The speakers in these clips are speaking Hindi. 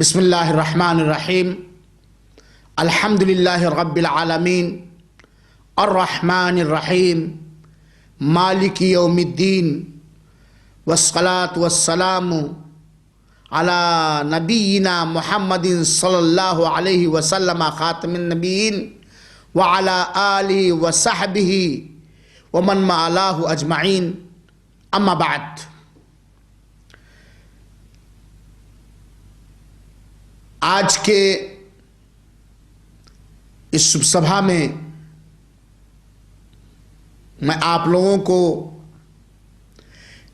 बिस्मिल्लाहिर्रहमानिर्रहीम अल्हम्दुलिल्लाहि रब्बिल आलमीन अर्रहमानिर्रहीम मालिकी यौमिद्दीन वस्सलातु वस्सलामु अला नबीना मुहम्मदिन सल्लल्लाहु अलैहि वसल्लम खातमिन नबीयीन व अला आलिहि व सहबिहि व मन मअलाहु अजमाइन अम्मा बाद। आज के इस शुभ सभा में मैं आप लोगों को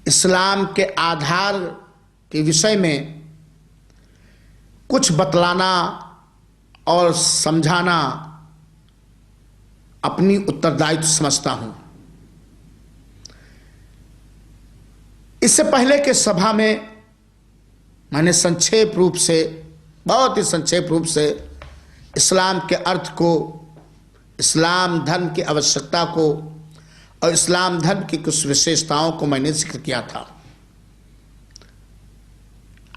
इस्लाम के आधार के विषय में कुछ बतलाना और समझाना अपनी उत्तरदायित्व समझता हूं। इससे पहले के सभा में मैंने संक्षेप रूप से, बहुत ही संक्षेप रूप से इस्लाम के अर्थ को, इस्लाम धर्म की आवश्यकता को और इस्लाम धर्म की कुछ विशेषताओं को मैंने जिक्र किया था।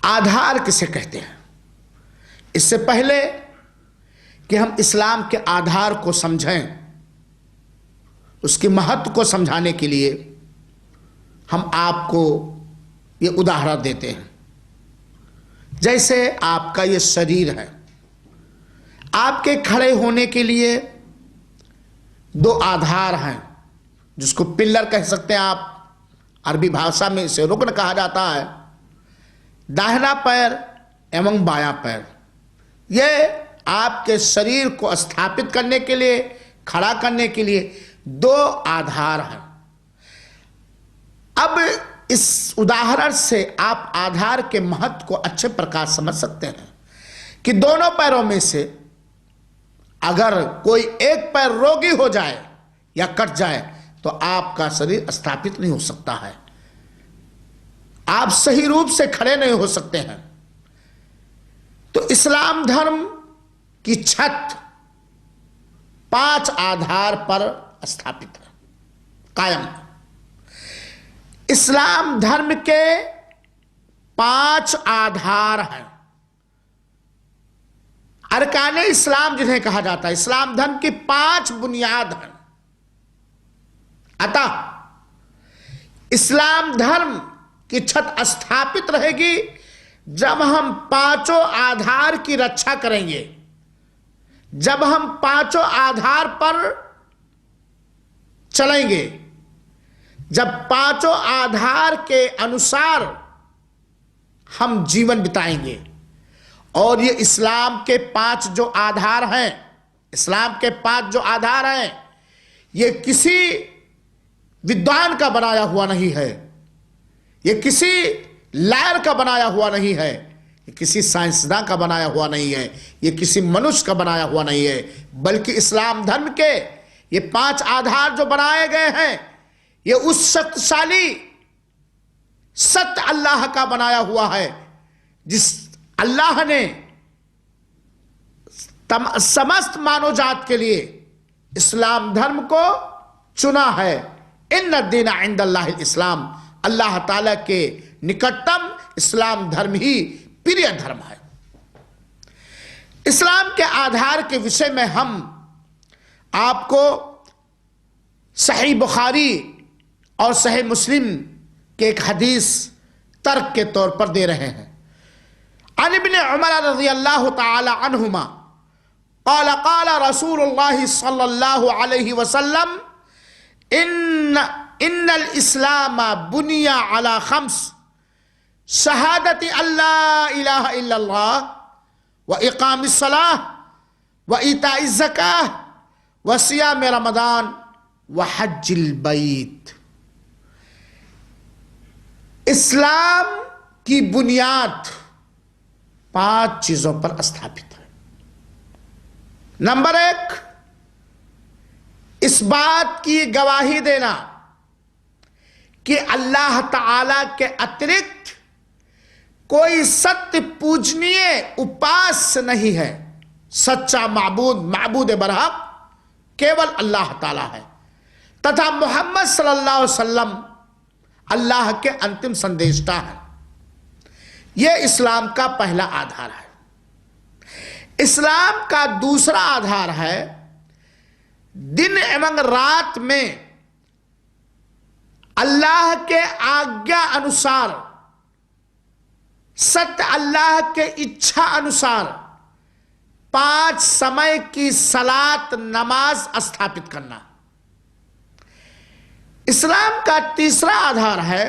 आधार किसे कहते हैं? इससे पहले कि हम इस्लाम के आधार को समझें, उसके महत्व को समझाने के लिए हम आपको ये उदाहरण देते हैं। जैसे आपका ये शरीर है, आपके खड़े होने के लिए दो आधार हैं, जिसको पिलर कह सकते हैं आप, अरबी भाषा में इसे रुकन कहा जाता है। दाहिना पैर एवं बायां पैर, ये आपके शरीर को स्थापित करने के लिए, खड़ा करने के लिए दो आधार हैं। अब इस उदाहरण से आप आधार के महत्व को अच्छे प्रकार समझ सकते हैं कि दोनों पैरों में से अगर कोई एक पैर रोगी हो जाए या कट जाए तो आपका शरीर स्थापित नहीं हो सकता है, आप सही रूप से खड़े नहीं हो सकते हैं। तो इस्लाम धर्म की छत 5 आधार पर स्थापित है, कायम है। इस्लाम धर्म के 5 आधार हैं, अरकाने इस्लाम जिन्हें कहा जाता है। इस्लाम धर्म की 5 बुनियाद हैं। अतः इस्लाम धर्म की छत स्थापित रहेगी जब हम 5 आधार की रक्षा करेंगे, जब हम 5 आधार पर चलेंगे, जब 5 आधार के अनुसार हम जीवन बिताएंगे। और ये इस्लाम के 5 जो आधार हैं, इस्लाम के 5 जो आधार हैं, ये किसी विद्वान का बनाया हुआ नहीं है, ये किसी लायर का बनाया हुआ नहीं है, ये किसी साइंसदान का बनाया हुआ नहीं है, ये किसी मनुष्य का बनाया हुआ नहीं है, बल्कि इस्लाम धर्म के ये 5 आधार जो बनाए गए हैं, ये उस शक्तिशाली सत्य अल्लाह का बनाया हुआ है, जिस अल्लाह ने समस्त मानव जात के लिए इस्लाम धर्म को चुना है। इन्ना दीना इंदल्लाहिल इस्लाम, अल्लाह ताला के निकटतम इस्लाम धर्म ही प्रिय धर्म है। इस्लाम के आधार के विषय में हम आपको सही बुखारी और सही मुस्लिम के एक हदीस तर्क के तौर पर दे रहे हैं। अन इब्न उमर रज़ियल्लाहु ताला अन्हुमा क़ाल क़ाल रसूलुल्लाह सल्लल्लाहु अलैहि वसल्लम इन्नल इस्लाम बुनिया अला खम्स शहादति अल्ला इलाहा इल्लल्लाह व इक़ामिस सलाह व इताइज़ ज़काह व सियाम रमज़ान व हज्जिल बैत। इस्लाम की बुनियाद 5 चीजों पर स्थापित है। नंबर 1, इस बात की गवाही देना कि अल्लाह ताला के अतिरिक्त कोई सत्य पूजनीय उपास्य नहीं है, सच्चा माबूद बरहक केवल अल्लाह ताला है, तथा मोहम्मद सल्लल्लाहु अलैहि वसल्लम अल्लाह के अंतिम संदेशता है। यह इस्लाम का पहला आधार है। इस्लाम का दूसरा आधार है दिन एवं रात में अल्लाह के आज्ञा अनुसार, सत्य अल्लाह के इच्छा अनुसार 5 समय की सलात नमाज स्थापित करना। इस्लाम का तीसरा आधार है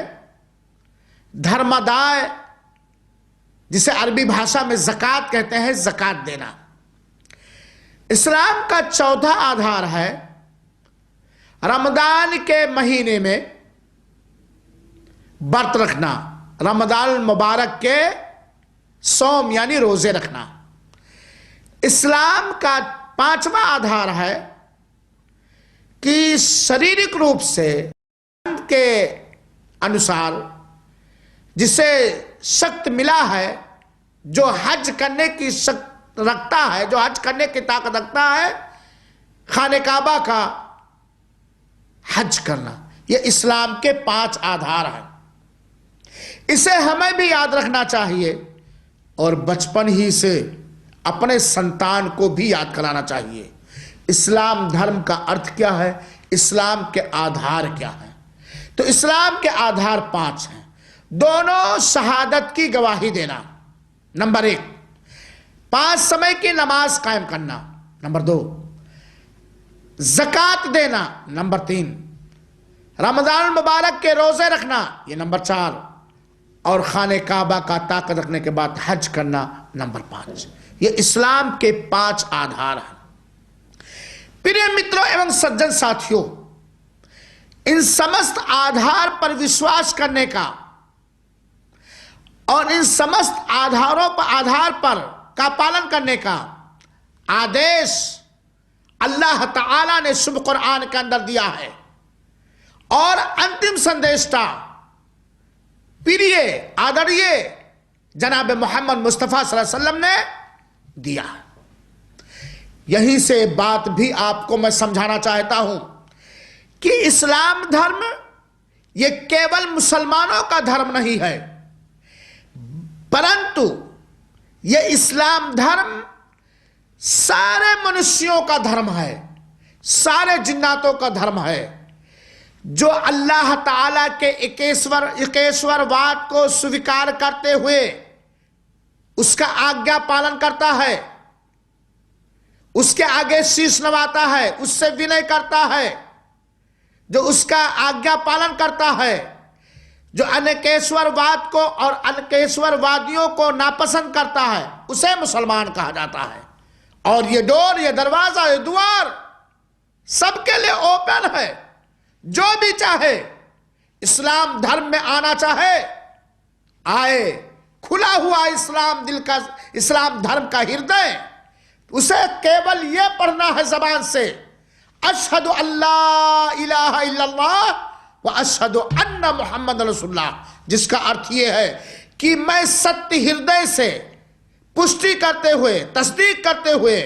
धर्मादाय, जिसे अरबी भाषा में ज़कात कहते हैं, ज़कात देना। इस्लाम का चौथा आधार है रमजान के महीने में व्रत रखना, रमजान मुबारक के सौम यानी रोजे रखना। इस्लाम का पांचवा आधार है कि शारीरिक रूप से के अनुसार जिसे शक्ति मिला है, जो हज करने की शक्ति रखता है, जो हज करने की ताकत रखता है, खाने काबा का हज करना। ये इस्लाम के 5 आधार हैं। इसे हमें भी याद रखना चाहिए और बचपन ही से अपने संतान को भी याद कराना चाहिए। इस्लाम धर्म का अर्थ क्या है, इस्लाम के आधार क्या है। तो इस्लाम के आधार 5 हैं। दोनों शहादत की गवाही देना, नंबर 1। 5 समय की नमाज कायम करना, नंबर 2। ज़कात देना, नंबर 3। रमजान मुबारक के रोजे रखना, ये नंबर 4। और खाने काबा का ताकत रखने के बाद हज करना, नंबर 5। ये इस्लाम के 5 आधार हैं। प्रिय मित्रों एवं सज्जन साथियों, इन समस्त आधार पर विश्वास करने का और इन समस्त आधार पर का पालन करने का आदेश अल्लाह ताला ने शुभ कुरान के अंदर दिया है और अंतिम संदेशता प्रिय आदरणीय जनाब मोहम्मद मुस्तफ़ा सल्लल्लाहु अलैहि वसल्लम ने दिया। यहीं से बात भी आपको मैं समझाना चाहता हूं कि इस्लाम धर्म ये केवल मुसलमानों का धर्म नहीं है, परंतु ये इस्लाम धर्म सारे मनुष्यों का धर्म है, सारे जिन्नातों का धर्म है, जो अल्लाह ताला के एकेश्वरवाद को स्वीकार करते हुए उसका आज्ञा पालन करता है, उसके आगे शीश नवाता है, उससे विनय करता है, जो उसका आज्ञा पालन करता है, जो अनेकेश्वरवाद को और अनेकेश्वरवादियों को नापसंद करता है, उसे मुसलमान कहा जाता है। और ये डोर, ये दरवाजा, ये द्वार सबके लिए ओपन है। जो भी चाहे इस्लाम धर्म में आना चाहे आए। खुला हुआ इस्लाम दिल का, इस्लाम धर्म का हृदय, उसे केवल यह पढ़ना है जबान से, अशहदु अल्ला इलाहा इल्लल्लाह व अशहदु अन्ना मुहम्मद रसूलुल्लाह, जिसका अर्थ यह है कि मैं सत्य हृदय से पुष्टि करते हुए, तस्दीक करते हुए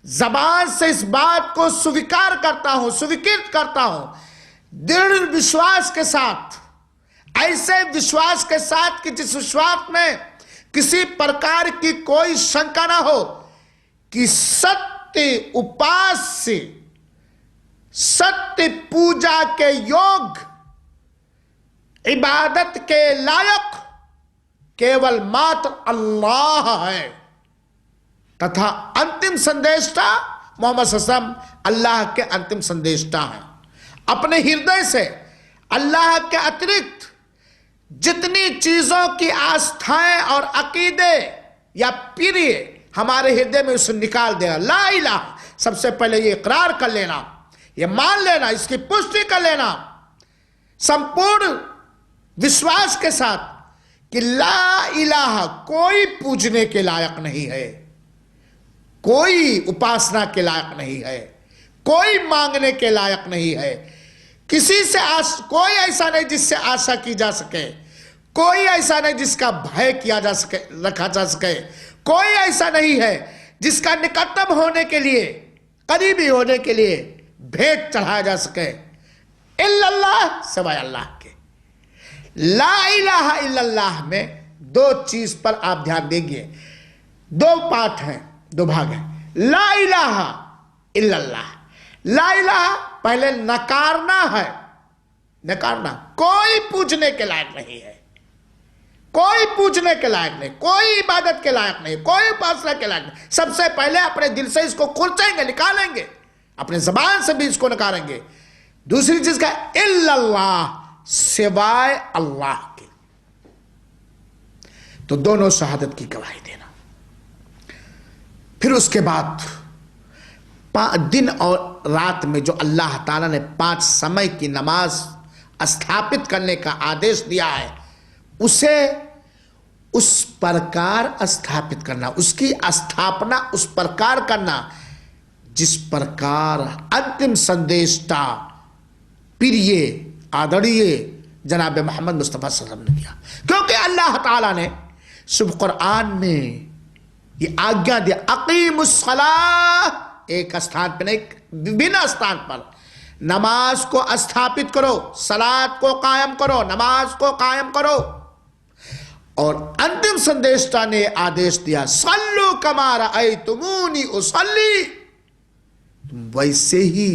जबान से इस बात को स्वीकार करता हूं, स्वीकृत करता हूं, दृढ़ विश्वास के साथ, ऐसे विश्वास के साथ कि जिस विश्वास में किसी प्रकार की कोई शंका ना हो कि सत्य उपास्य, सत्य पूजा के योग, इबादत के लायक केवल मात्र अल्लाह है तथा अंतिम संदेशता मोहम्मद सल्लल्लाहु अलैहि वसल्लम अल्लाह के अंतिम संदेशता हैं। अपने हृदय से अल्लाह के अतिरिक्त जितनी चीजों की आस्थाएं और अकीदे या प्रिय हमारे हृदय में उसे निकाल देना। ला इलाहा, सबसे पहले ये इकरार कर लेना, ये मान लेना, इसकी पुष्टि कर लेना संपूर्ण विश्वास के साथ कि ला इलाहा, कोई पूजने के लायक नहीं है, कोई उपासना के लायक नहीं है, कोई मांगने के लायक नहीं है, किसी से कोई ऐसा नहीं जिससे आशा की जा सके, कोई ऐसा नहीं जिसका भय किया जा सके, रखा जा सके, कोई ऐसा नहीं है जिसका निकटतम होने के लिए, करीबी होने के लिए भेंट चढ़ाया जा सके इल्लल्लाह, सिवाय अल्लाह के। ला इलाहा इल्लल्लाह में 2 चीज पर आप ध्यान देंगे, 2 पाठ हैं। दो भाग है। ला इलाहा इल्लल्लाह, ला इलाहा पहले नकारना है, नकारना, कोई पूजने के लायक नहीं है, कोई पूजने के लायक नहीं, कोई इबादत के लायक नहीं, कोई उपासना के लायक नहीं। सबसे पहले अपने दिल से इसको खुरचेंगे, निकालेंगे, अपने जबान से भी इसको निकालेंगे। दूसरी चीज का इल्लल्लाह, सिवाय अल्लाह के। तो दोनों शहादत की गवाही देना। फिर उसके बाद दिन और रात में जो अल्लाह ताला ने 5 समय की नमाज स्थापित करने का आदेश दिया है, उसे उस प्रकार स्थापित करना, उसकी स्थापना उस प्रकार करना जिस प्रकार अंतिम संदेशता प्रिय आदरणीय जनाब मोहम्मद मुस्तफ़ा सल्लल्लाहु अलैहि वसल्लम ने किया। क्योंकि अल्लाह ताला ने शुभ कुरान में ये आज्ञा दिया, अकीमुस्सलाह, एक स्थान पर नहीं, विभिन्न स्थान पर नमाज को स्थापित करो, सलात को कायम करो, नमाज को कायम करो। और अंतिम संदेशता ने आदेश दिया, सल्लु कमा रअयतुमूनी उसल्ली, वैसे ही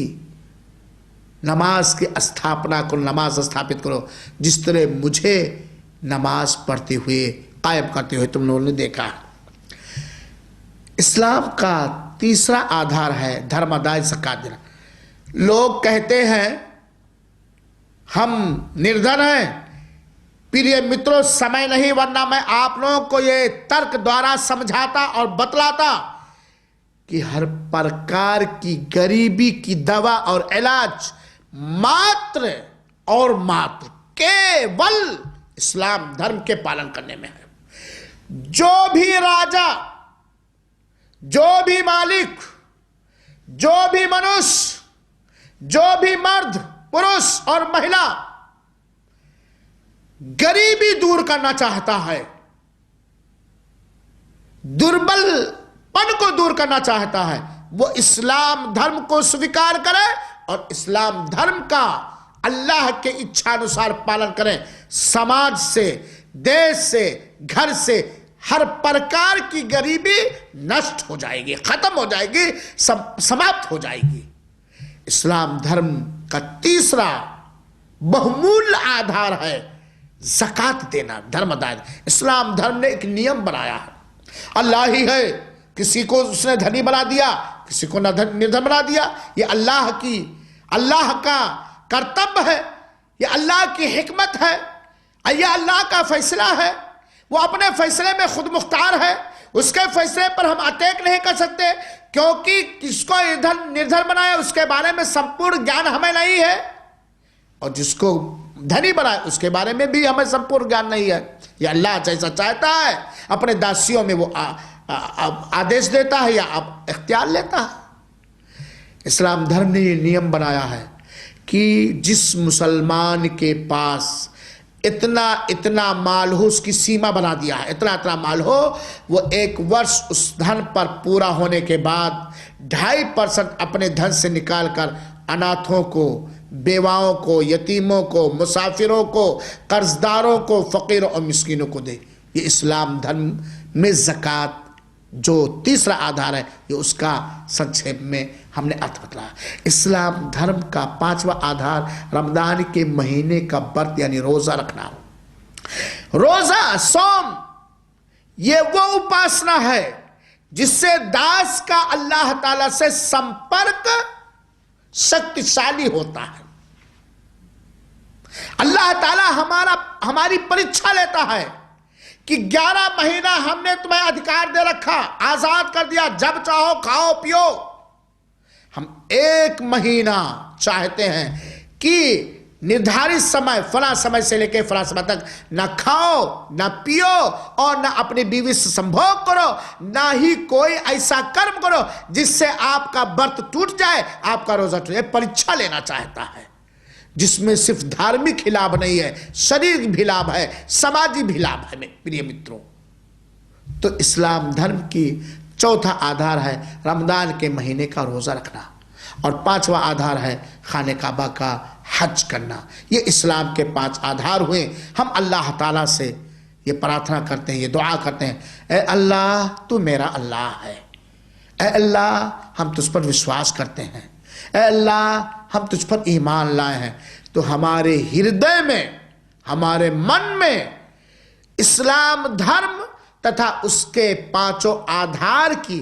नमाज की स्थापना करो, नमाज स्थापित करो जिस तरह मुझे नमाज पढ़ते हुए, कायम करते हुए तुम लोगों ने देखा। इस्लाम का तीसरा आधार है धर्मादाय ज़कात देना। लोग कहते हैं हम निर्धन हैं। प्रिय मित्रों, समय नहीं, वरना मैं आप लोगों को ये तर्क द्वारा समझाता और बतलाता कि हर प्रकार की गरीबी की दवा और इलाज मात्र और मात्र केवल इस्लाम धर्म के पालन करने में है। जो भी राजा, जो भी मालिक, जो भी मनुष्य, जो भी मर्द, पुरुष और महिला गरीबी दूर करना चाहता है, दुर्बलपन को दूर करना चाहता है, वो इस्लाम धर्म को स्वीकार करे और इस्लाम धर्म का अल्लाह के इच्छानुसार पालन करें। समाज से, देश से, घर से हर प्रकार की गरीबी नष्ट हो जाएगी, खत्म हो जाएगी, समाप्त हो जाएगी। इस्लाम धर्म का तीसरा बहुमूल्य आधार है ज़कात देना, धर्म अदा। इस्लाम धर्म ने एक नियम बनाया है, अल्लाह ही है, किसी को उसने धनी बना दिया, किसी को निर्धन बना दिया। ये अल्लाह का कर्तव्य है, ये अल्लाह की हिकमत है, ये अल्लाह का फैसला है। वो अपने फैसले में खुद मुख्तार है, उसके फैसले पर हम अटैक नहीं कर सकते, क्योंकि किसको निर्धन बनाया उसके बारे में संपूर्ण ज्ञान हमें नहीं है, और जिसको धनी बनाए उसके बारे में भी हमें संपूर्ण ज्ञान नहीं है। ये अल्लाह जैसा चाहता है अपने दासियों में वो आदेश देता है या इख्तियार लेता है। इस्लाम धर्म ने ये नियम बनाया है कि जिस मुसलमान के पास इतना इतना माल हो, उसकी सीमा बना दिया है, इतना इतना माल हो, वो 1 वर्ष उस धन पर पूरा होने के बाद 2.5% अपने धन से निकालकर अनाथों को, बेवाओं को, यतीमों को, मुसाफिरों को, कर्जदारों को, फकीरों और मिस्कीनों को दे। ये इस्लाम धर्म में ज़कात जो तीसरा आधार है, ये उसका संक्षेप में हमने अर्थ बतलाया। इस्लाम धर्म का 5वां आधार रमजान के महीने का व्रत यानी रोजा रखना। रोजा, सोम, ये वो उपासना है जिससे दास का अल्लाह ताला से संपर्क शक्तिशाली होता है। अल्लाह ताला हमारी परीक्षा लेता है कि 11 महीना हमने तुम्हें अधिकार दे रखा, आजाद कर दिया, जब चाहो खाओ पियो। हम 1 महीना चाहते हैं कि निर्धारित समय, फला समय से लेकर फला समय तक न खाओ, न पियो और न अपनी बीवी से संभोग करो, ना ही कोई ऐसा कर्म करो जिससे आपका व्रत टूट जाए, आपका रोजा टूट जाए। परीक्षा लेना चाहता है जिसमें सिर्फ धार्मिक ही लाभ नहीं है, शरीर भी लाभ है, समाजी भी लाभ है। प्रिय मित्रों, तो इस्लाम धर्म की चौथा आधार है रमजान के महीने का रोजा रखना, और 5वां आधार है खाने काबा का हज करना। ये इस्लाम के 5 आधार हुए। हम अल्लाह ताला से ये प्रार्थना करते हैं, ये दुआ करते हैं, ए अल्लाह तू मेरा अल्लाह है, ऐ अल्लाह हम तुझ पर विश्वास करते हैं, ऐ अल्लाह हम तुझ पर ईमान लाए हैं, तो हमारे हृदय में, हमारे मन में इस्लाम धर्म तथा उसके पांचों आधार की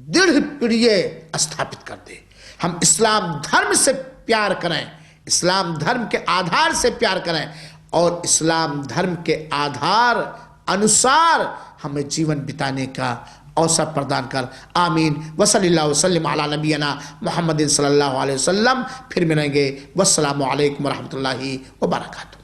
दृढ़ प्रिय स्थापित कर दे। हम इस्लाम धर्म से प्यार करें, इस्लाम धर्म के आधार से प्यार करें और इस्लाम धर्म के आधार अनुसार हमें जीवन बिताने का अवसर प्रदान कर। आमीन। वसल्लल्लाहु वसल्लम अला नबीना मुहम्मद सल्लल्लाहु अलैहि वसल्लम। फिर मिलेंगे। वस्सलामु अलैकुम वरहमतुल्लाहि वबरकातुहू।